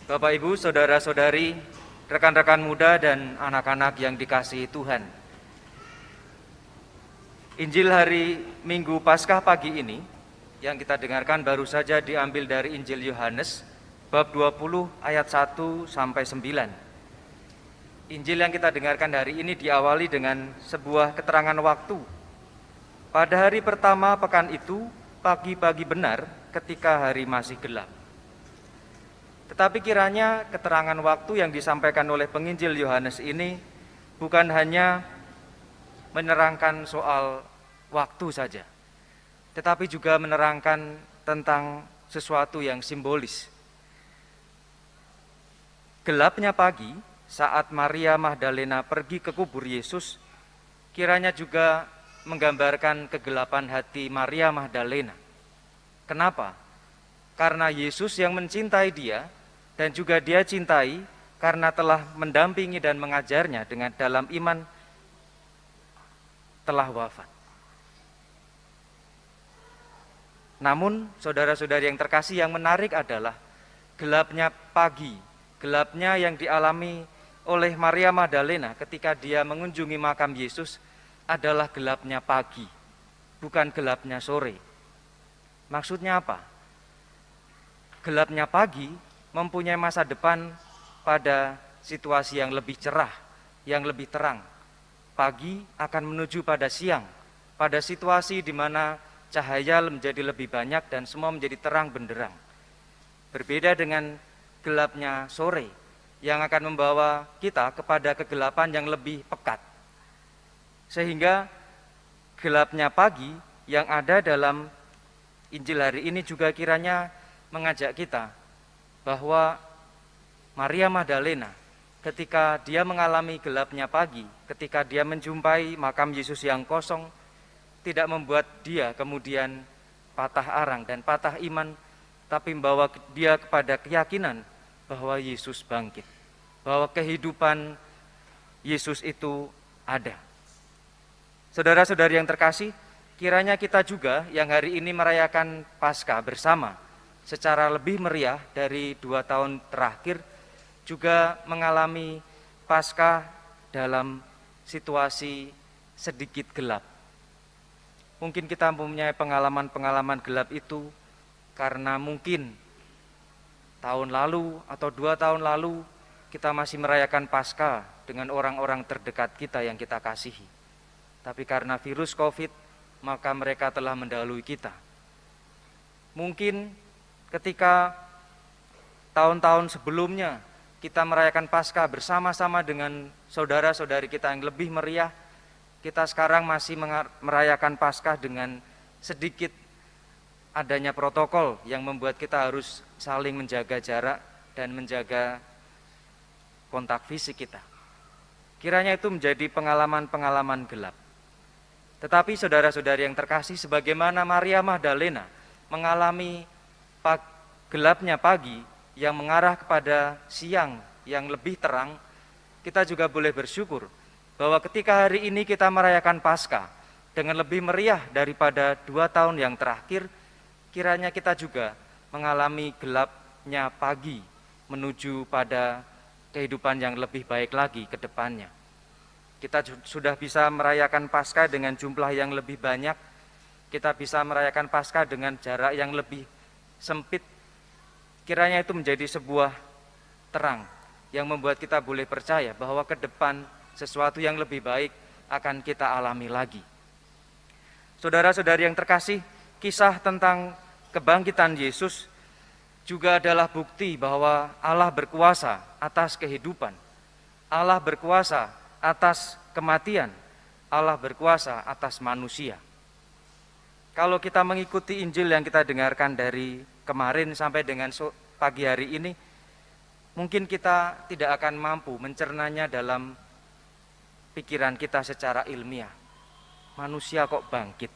Bapak, Ibu, saudara-saudari, rekan-rekan muda dan anak-anak yang dikasihi Tuhan. Injil hari Minggu Paskah pagi ini yang kita dengarkan baru saja diambil dari Injil Yohanes bab 20 ayat 1 sampai 9. Injil yang kita dengarkan hari ini diawali dengan sebuah keterangan waktu. Pada hari pertama pekan itu, pagi-pagi benar ketika hari masih gelap. Tetapi kiranya keterangan waktu yang disampaikan oleh penginjil Yohanes ini bukan hanya menerangkan soal waktu saja, tetapi juga menerangkan tentang sesuatu yang simbolis. Gelapnya pagi saat Maria Magdalena pergi ke kubur Yesus, kiranya juga menggambarkan kegelapan hati Maria Magdalena. Kenapa? Karena Yesus yang mencintai dia dan juga dia cintai karena telah mendampingi dan mengajarnya dengan dalam iman telah wafat. Namun saudara-saudari yang terkasih, yang menarik adalah gelapnya pagi, gelapnya yang dialami oleh Maria Magdalena ketika dia mengunjungi makam Yesus adalah gelapnya pagi, bukan gelapnya sore. Maksudnya apa? Gelapnya pagi mempunyai masa depan pada situasi yang lebih cerah, yang lebih terang. Pagi akan menuju pada siang, pada situasi di mana cahaya menjadi lebih banyak dan semua menjadi terang benderang. Berbeda dengan gelapnya sore yang akan membawa kita kepada kegelapan yang lebih pekat. Sehingga gelapnya pagi yang ada dalam Injil hari ini juga kiranya mengajak kita bahwa Maria Magdalena ketika dia mengalami gelapnya pagi, ketika dia menjumpai makam Yesus yang kosong, tidak membuat dia kemudian patah arang dan patah iman, tapi membawa dia kepada keyakinan bahwa Yesus bangkit, bahwa kehidupan Yesus itu ada. Saudara-saudari yang terkasih, kiranya kita juga yang hari ini merayakan Paskah bersama secara lebih meriah dari 2 tahun terakhir juga mengalami Paskah dalam situasi sedikit gelap. Mungkin kita mempunyai pengalaman-pengalaman gelap itu karena mungkin tahun lalu atau 2 tahun lalu kita masih merayakan Paskah dengan orang-orang terdekat kita yang kita kasihi. Tapi karena virus COVID, maka mereka telah mendahului kita. Mungkin ketika tahun-tahun sebelumnya kita merayakan Paskah bersama-sama dengan saudara-saudari kita yang lebih meriah, kita sekarang masih merayakan Paskah dengan sedikit adanya protokol yang membuat kita harus saling menjaga jarak dan menjaga kontak fisik kita. Kiranya itu menjadi pengalaman-pengalaman gelap. Tetapi saudara-saudari yang terkasih, sebagaimana Maria Magdalena mengalami gelapnya pagi yang mengarah kepada siang yang lebih terang, kita juga boleh bersyukur bahwa ketika hari ini kita merayakan Paskah dengan lebih meriah daripada 2 tahun yang terakhir, kiranya kita juga mengalami gelapnya pagi menuju pada kehidupan yang lebih baik lagi ke depannya. Kita sudah bisa merayakan Paskah dengan jumlah yang lebih banyak, kita bisa merayakan Paskah dengan jarak yang lebih sempit. Kiranya itu menjadi sebuah terang yang membuat kita boleh percaya bahwa ke depan sesuatu yang lebih baik akan kita alami lagi. Saudara-saudari yang terkasih, kisah tentang kebangkitan Yesus juga adalah bukti bahwa Allah berkuasa atas kehidupan, Allah berkuasa atas kematian, Allah berkuasa atas manusia. Kalau kita mengikuti Injil yang kita dengarkan dari kemarin sampai dengan pagi hari ini, mungkin kita tidak akan mampu mencernanya dalam pikiran kita secara ilmiah. Manusia kok bangkit?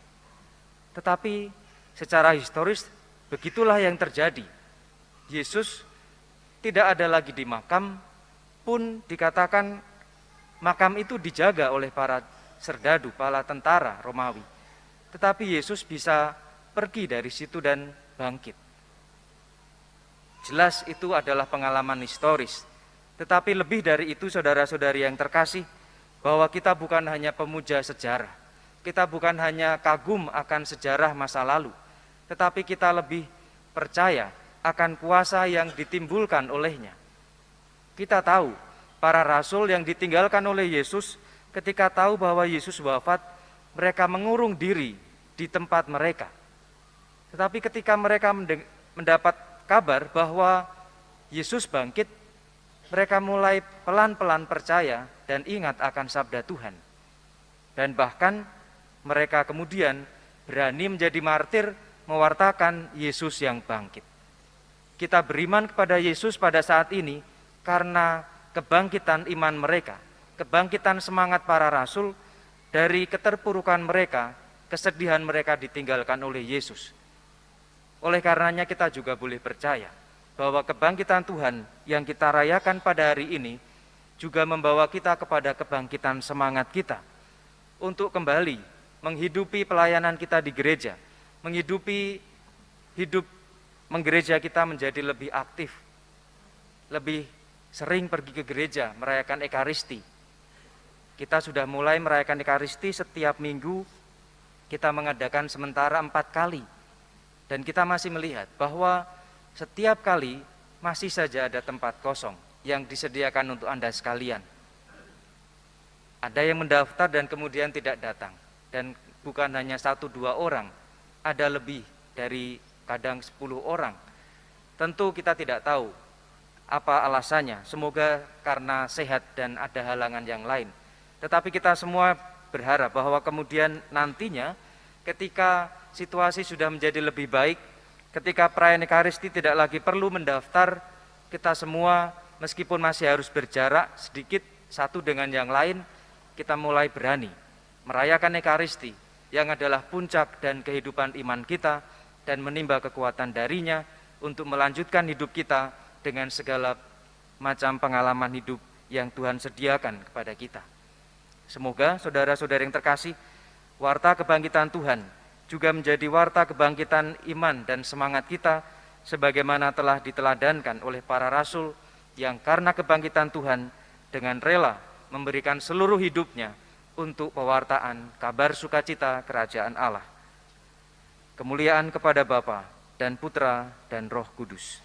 Tetapi secara historis begitulah yang terjadi. Yesus tidak ada lagi di makam, pun dikatakan makam itu dijaga oleh para serdadu, para tentara Romawi. Tetapi Yesus bisa pergi dari situ dan bangkit. Jelas itu adalah pengalaman historis. Tetapi lebih dari itu saudara-saudari yang terkasih, bahwa kita bukan hanya pemuja sejarah. Kita bukan hanya kagum akan sejarah masa lalu, tetapi kita lebih percaya akan kuasa yang ditimbulkan olehnya. Kita tahu para rasul yang ditinggalkan oleh Yesus ketika tahu bahwa Yesus wafat, mereka mengurung diri di tempat mereka. Tetapi ketika mereka mendapat kabar bahwa Yesus bangkit, mereka mulai pelan-pelan percaya dan ingat akan sabda Tuhan. Dan bahkan mereka kemudian berani menjadi martir mewartakan Yesus yang bangkit. Kita beriman kepada Yesus pada saat ini karena kebangkitan iman mereka, kebangkitan semangat para rasul dari keterpurukan mereka, kesedihan mereka ditinggalkan oleh Yesus. Oleh karenanya kita juga boleh percaya bahwa kebangkitan Tuhan yang kita rayakan pada hari ini juga membawa kita kepada kebangkitan semangat kita untuk kembali menghidupi pelayanan kita di gereja, menghidupi hidup menggereja kita menjadi lebih aktif, lebih sering pergi ke gereja, merayakan Ekaristi. Kita sudah mulai merayakan Ekaristi setiap minggu, kita mengadakan sementara 4 kali. Dan kita masih melihat bahwa setiap kali masih saja ada tempat kosong yang disediakan untuk Anda sekalian. Ada yang mendaftar dan kemudian tidak datang. Dan bukan hanya 1-2 orang, ada lebih dari kadang 10 orang. Tentu kita tidak tahu apa alasannya, semoga karena sehat dan ada halangan yang lain. Tetapi kita semua berharap bahwa kemudian nantinya ketika situasi sudah menjadi lebih baik, ketika perayaan Ekaristi tidak lagi perlu mendaftar, kita semua meskipun masih harus berjarak sedikit satu dengan yang lain, kita mulai berani merayakan Ekaristi yang adalah puncak dan kehidupan iman kita dan menimba kekuatan darinya untuk melanjutkan hidup kita dengan segala macam pengalaman hidup yang Tuhan sediakan kepada kita. Semoga saudara-saudara yang terkasih, warta kebangkitan Tuhan juga menjadi warta kebangkitan iman dan semangat kita sebagaimana telah diteladankan oleh para rasul yang karena kebangkitan Tuhan dengan rela memberikan seluruh hidupnya untuk pewartaan kabar sukacita kerajaan Allah. Kemuliaan kepada Bapa dan Putra dan Roh Kudus.